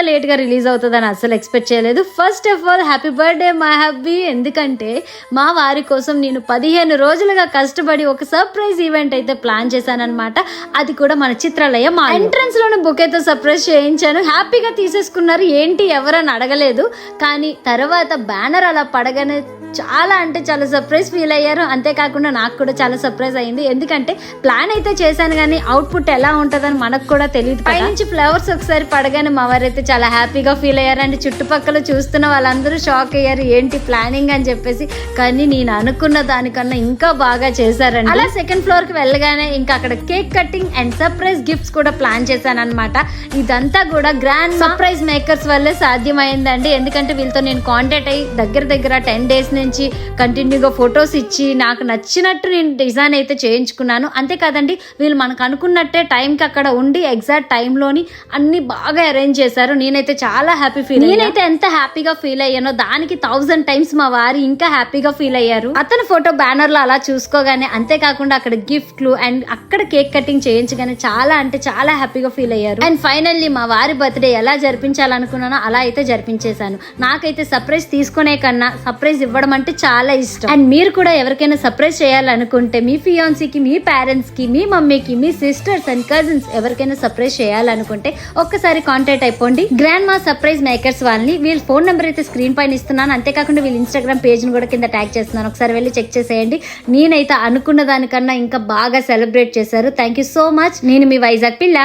Late గా release అవుతుందని అసలు ఎక్స్పెక్ట్ చేయలేదు. First of all happy birthday my happy. ఎందుకంటే మా వారి కోసం నేను 15 రోజులుగా కష్టపడి ఒక సర్ప్రైజ్ ఈవెంట్ అయితే ప్లాన్ చేశానన్నమాట. అది కూడా మన చిత్రాలయ మా ఎంట్రన్స్ లోనే బొకేతో సర్ప్రైజ్ చేయించాను. హ్యాపీగా తీసేసుకున్నారు. ఏంటి ఎవరని అడగలేదు, కానీ తర్వాత బ్యానర్ అలా పడగానే చాలా అంటే చాలా సర్ప్రైజ్ ఫీల్ అయ్యారు. అంతేకాకుండా నాకు కూడా చాలా సర్ప్రైజ్ అయింది. ఎందుకంటే ప్లాన్ అయితే చేశాను కానీ అవుట్పుట్ ఎలా ఉంటుందని మనకు కూడా తెలియదు. పైనుంచి ఫ్లవర్స్ ఒకసారి పడగానే మా వారైతే చాలా హ్యాపీగా ఫీల్ అయ్యారు. అంటే చుట్టుపక్కల చూస్తున్న వాళ్ళందరూ షాక్ అయ్యారు, ఏంటి ప్లానింగ్ అని చెప్పేసి. కానీ నేను అనుకున్న దానికన్నా ఇంకా బాగా చేశారండి. అలా సెకండ్ ఫ్లోర్ కి వెళ్ళగానే ఇంకా అక్కడ cake cutting and surprise gifts కూడా ప్లాన్ చేశాను అనమాట. ఇదంతా కూడా గ్రాండ్ సర్ప్రైజ్ మేకర్స్ వల్లే సాధ్యమైందండి. ఎందుకంటే వీళ్ళతో నేను కాంటాక్ట్ అయ్యి దగ్గర 10 days నుంచి కంటిన్యూగా ఫొటోస్ ఇచ్చి నాకు నచ్చినట్టు నేను డిజైన్ అయితే చేయించుకున్నాను. అంతేకాదండి, వీళ్ళు మనకు అనుకున్నట్టే టైంకి అక్కడ ఉండి ఎగ్జాక్ట్ టైంలోని అన్ని బాగా అరేంజ్ చేశారు. నేనైతే చాలా హ్యాపీ ఫీల్ నేనైతే ఎంత హ్యాపీగా ఫీల్ అయ్యానో దానికి 1000 times మా వారు ఇంకా హ్యాపీగా ఫీల్ అయ్యారు. అతని ఫోటో బ్యానర్ లో అలా చూసుకోగానే, అంతేకాకుండా అక్కడ గిఫ్ట్లు అండ్ అక్కడ కేక్ కటింగ్ చేయించగానే చాలా అంటే చాలా హ్యాపీగా ఫీల్ అయ్యారు. అండ్ ఫైనల్లీ మా వారి బర్త్డే ఎలా జరిపించాలనుకున్నానో అలా అయితే జరిపించేశాను. నాకైతే సర్ప్రైజ్ తీసుకునే కన్నా సర్ప్రైజ్ ఇవ్వడం అంటే చాలా ఇష్టం. అండ్ మీరు కూడా ఎవరికైనా సర్ప్రైజ్ చేయాలనుకుంటే మీ ఫియాన్సీకి, మీ పేరెంట్స్ కి, మీ మమ్మీకి, మీ సిస్టర్స్ అండ్ కజిన్స్ ఎవరికైనా సర్ప్రైజ్ చేయాలనుకుంటే ఒక్కసారి కాంటాక్ట్ అయిపోండి గ్రాండ్ మా సర్ప్రైజ్ మేకర్స్ వాళ్ళని. వీళ్ళ ఫోన్ నెంబర్ అయితే స్క్రీన్ పైన ఇస్తున్నాను. అంతేకాకుండా వీళ్ళ ఇన్స్టాగ్రామ్ పేజ్ ని కూడా కింద ట్యాగ్ చేస్తున్నాను. ఒకసారి వెళ్ళి చెక్ చేసేయండి. నేనైతే అనుకున్న దానికన్నా ఇంకా బాగా సెలబ్రేట్ చేశారు. Thank you so much. నేను మీ వైజాగ్ పిల్ల.